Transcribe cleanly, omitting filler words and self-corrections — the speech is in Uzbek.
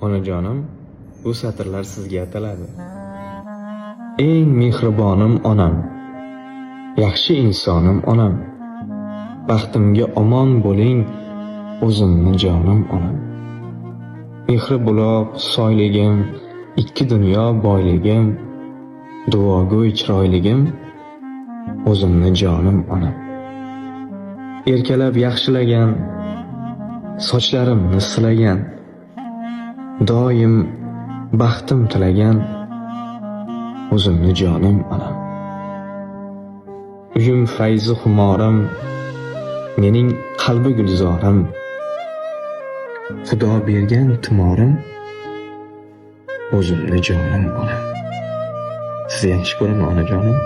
Onajonim, bu satrlar sizga ataladi. Eng mehribonim onam, yaxshi insonim onam. Baxtimga omon bo'ling, o'zimni jonim onam. Mehri buloq soyligim, ikki dunyo boyligim, duogo'y chiroyligim, o'zimni jonim onam. Erkalab yaxshilagan, sochlarimni silagan, doim baxtim tilagan, o'zimni jonim onam. Uyim fayzi xumorim, mening qalbi gulzorim, Xudo bergan timorim, o'zimni jonim onam. Sizni yaxshi ko'raman onajonim.